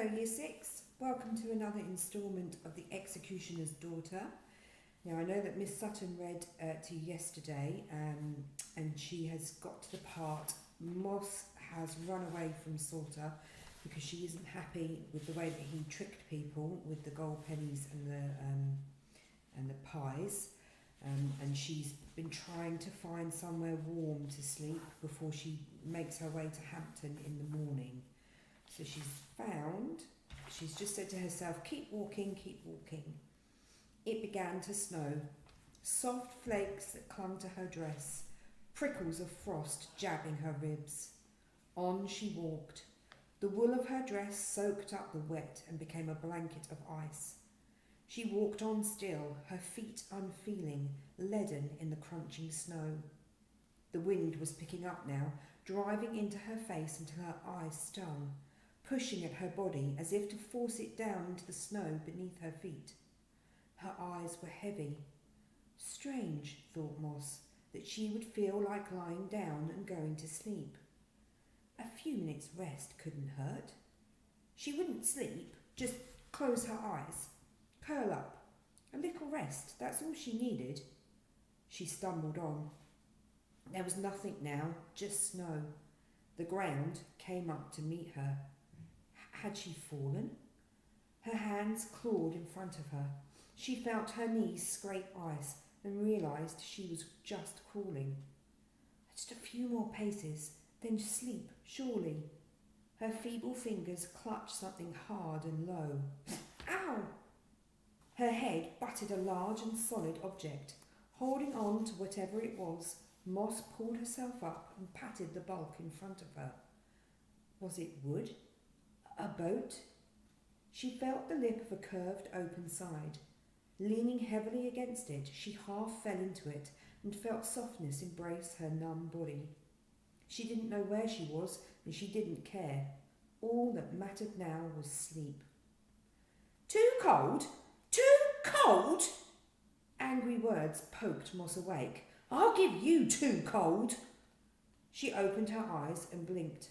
Hello Year 6, welcome to another instalment of The Executioner's Daughter. Now I know that Miss Sutton read to you yesterday and she has got to the part Moss has run away from Salter because she isn't happy with the way that he tricked people with the gold pennies and the pies, and she's been trying to find somewhere warm to sleep before she makes her way to Hampton in the morning. So she's just said to herself, keep walking, keep walking. It began to snow. Soft flakes that clung to her dress, prickles of frost jabbing her ribs. On she walked. The wool of her dress soaked up the wet and became a blanket of ice. She walked on still, her feet unfeeling, leaden in the crunching snow. The wind was picking up now, driving into her face until her eyes stung, pushing at her body as if to force it down into the snow beneath her feet. Her eyes were heavy. Strange, thought Moss, that she would feel like lying down and going to sleep. A few minutes' rest couldn't hurt. She wouldn't sleep, just close her eyes, curl up. A little rest, that's all she needed. She stumbled on. There was nothing now, just snow. The ground came up to meet her. Had she fallen? Her hands clawed in front of her. She felt her knees scrape ice and realised she was just crawling. Just a few more paces, then sleep, surely. Her feeble fingers clutched something hard and low. Ow! Her head butted a large and solid object. Holding on to whatever it was, Moss pulled herself up and patted the bulk in front of her. Was it wood? A boat? She felt the lip of a curved open side. Leaning heavily against it, she half fell into it and felt softness embrace her numb body. She didn't know where she was and she didn't care. All that mattered now was sleep. Too cold? Too cold? Angry words poked Moss awake. I'll give you too cold. She opened her eyes and blinked.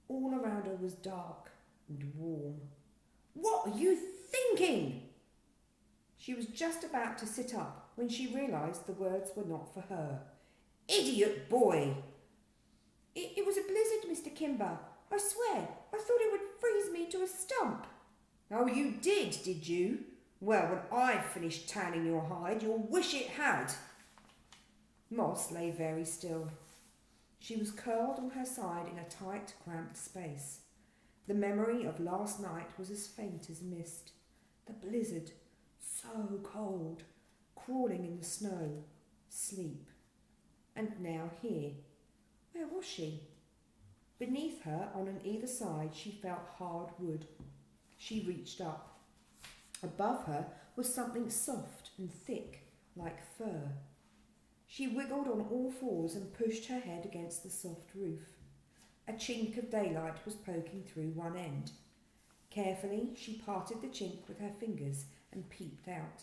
All around her was dark and warm. What are you thinking? She was just about to sit up when she realised the words were not for her. Idiot boy! It was a blizzard, Mr. Kimber. I swear, I thought it would freeze me to a stump. Oh, you did you? Well, when I've finished tanning your hide, you'll wish it had. Moss lay very still. She was curled on her side in a tight, cramped space. The memory of last night was as faint as mist. The blizzard, so cold, crawling in the snow, sleep. And now here. Where was she? Beneath her, on either side, she felt hard wood. She reached up. Above her was something soft and thick, like fur. She wiggled on all fours and pushed her head against the soft roof. A chink of daylight was poking through one end. Carefully, she parted the chink with her fingers and peeped out.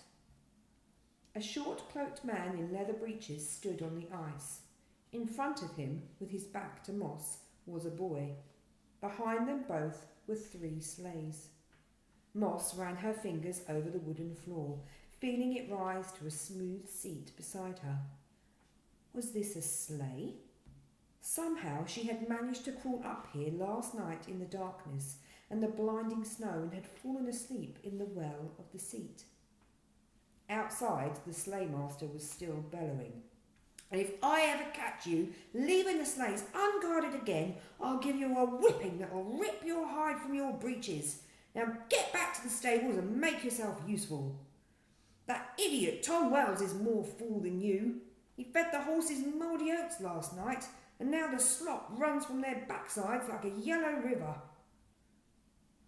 A short-cloaked man in leather breeches stood on the ice. In front of him, with his back to Moss, was a boy. Behind them both were 3 sleighs. Moss ran her fingers over the wooden floor, feeling it rise to a smooth seat beside her. Was this a sleigh? Somehow she had managed to crawl up here last night in the darkness and the blinding snow and had fallen asleep in the well of the seat. Outside, the sleigh master was still bellowing. And if I ever catch you leaving the sleighs unguarded again, I'll give you a whipping that'll rip your hide from your breeches. Now get back to the stables and make yourself useful. That idiot Tom Wells is more fool than you. He fed the horses mouldy oats last night, and now the slop runs from their backsides like a yellow river.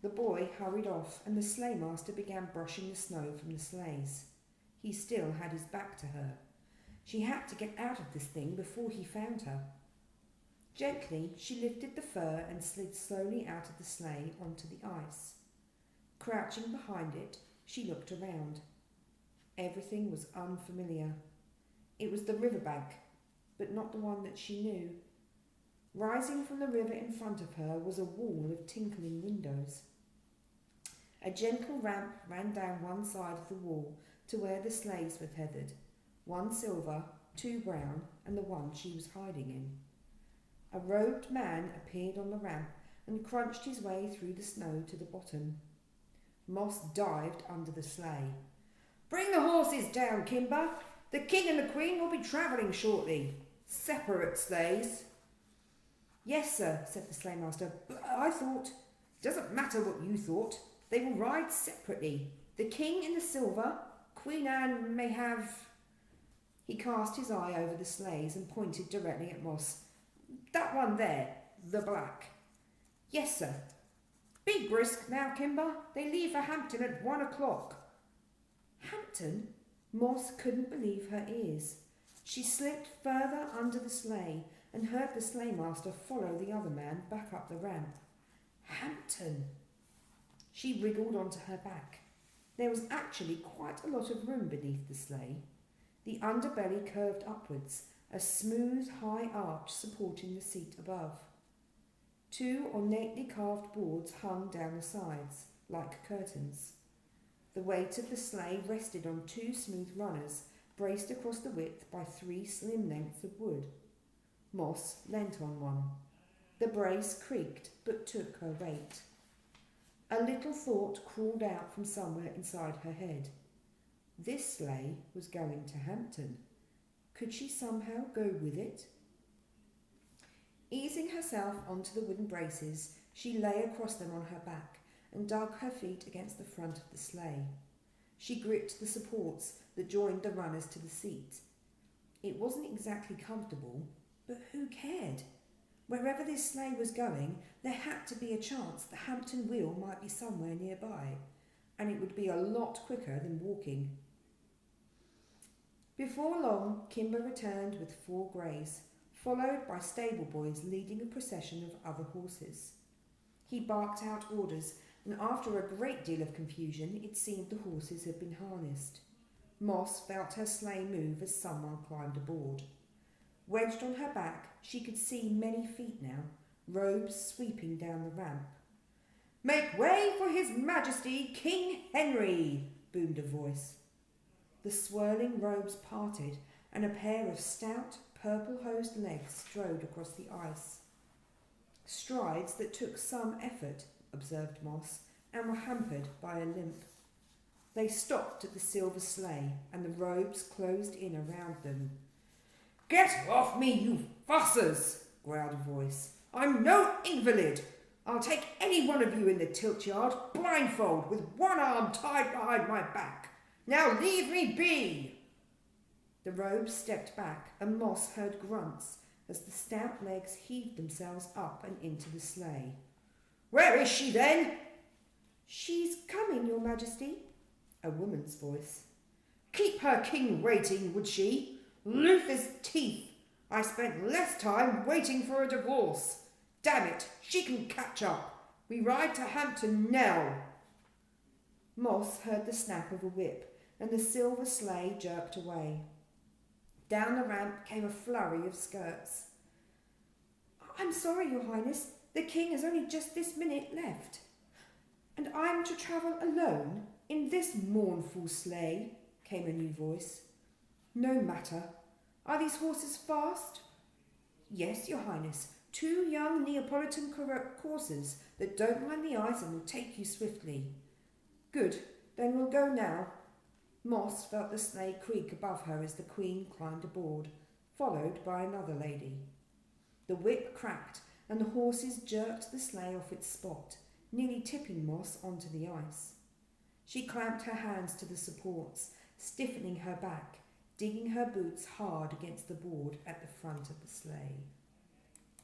The boy hurried off, and the sleigh master began brushing the snow from the sleighs. He still had his back to her. She had to get out of this thing before he found her. Gently, she lifted the fur and slid slowly out of the sleigh onto the ice. Crouching behind it, she looked around. Everything was unfamiliar. It was the riverbank, but not the one that she knew. Rising from the river in front of her was a wall of tinkling windows. A gentle ramp ran down one side of the wall to where the sleighs were tethered, one silver, two brown, and the one she was hiding in. A robed man appeared on the ramp and crunched his way through the snow to the bottom. Moss dived under the sleigh. "Bring the horses down, Kimber. The king and the queen will be travelling shortly. Separate sleighs." "Yes, sir," said the sleighmaster, "but I thought—" "It doesn't matter what you thought. They will ride separately. The king in the silver, Queen Anne may have—" He cast his eye over the sleighs and pointed directly at Moss. "That one there, the black." "Yes, sir." "Be brisk now, Kimber. They leave for Hampton at 1 o'clock. Hampton? Moss couldn't believe her ears. She slipped further under the sleigh and heard the sleighmaster follow the other man back up the ramp. Hampton! She wriggled onto her back. There was actually quite a lot of room beneath the sleigh. The underbelly curved upwards, a smooth, high arch supporting the seat above. Two ornately carved boards hung down the sides, like curtains. The weight of the sleigh rested on two smooth runners, braced across the width by 3 slim lengths of wood. Moss leant on one. The brace creaked, but took her weight. A little thought crawled out from somewhere inside her head. This sleigh was going to Hampton. Could she somehow go with it? Easing herself onto the wooden braces, she lay across them on her back and dug her feet against the front of the sleigh. She gripped the supports that joined the runners to the seat. It wasn't exactly comfortable, but who cared? Wherever this sleigh was going, there had to be a chance the Hampton wheel might be somewhere nearby, and it would be a lot quicker than walking. Before long, Kimber returned with 4 greys, followed by stable boys leading a procession of other horses. He barked out orders, and after a great deal of confusion, it seemed the horses had been harnessed. Moss felt her sleigh move as someone climbed aboard. Wedged on her back, she could see many feet now, robes sweeping down the ramp. "Make way for His Majesty King Henry!" boomed a voice. The swirling robes parted, and a pair of stout, purple-hosed legs strode across the ice. Strides that took some effort, observed Moss, and were hampered by a limp. They stopped at the silver sleigh, and the robes closed in around them. "Get off me, you fussers!" growled a voice. "I'm no invalid. I'll take any one of you in the tilt-yard, blindfold, with one arm tied behind my back. Now leave me be!" The robes stepped back, and Moss heard grunts as the stout legs heaved themselves up and into the sleigh. "Where is she, then?" "She's coming, Your Majesty," a woman's voice. "Keep her king waiting, would she? Luther's teeth! I spent less time waiting for a divorce. Damn it, she can catch up. We ride to Hampton now." Moss heard the snap of a whip, and the silver sleigh jerked away. Down the ramp came a flurry of skirts. "I'm sorry, Your Highness. The king has only just this minute left." "And I'm to travel alone in this mournful sleigh?" came a new voice. "No matter. Are these horses fast?" "Yes, Your Highness. 2 young Neapolitan coursers that don't mind the ice and will take you swiftly." "Good. Then we'll go now." Moss felt the sleigh creak above her as the Queen climbed aboard, followed by another lady. The whip cracked, and the horses jerked the sleigh off its spot, nearly tipping Moss onto the ice. She clamped her hands to the supports, stiffening her back, digging her boots hard against the board at the front of the sleigh.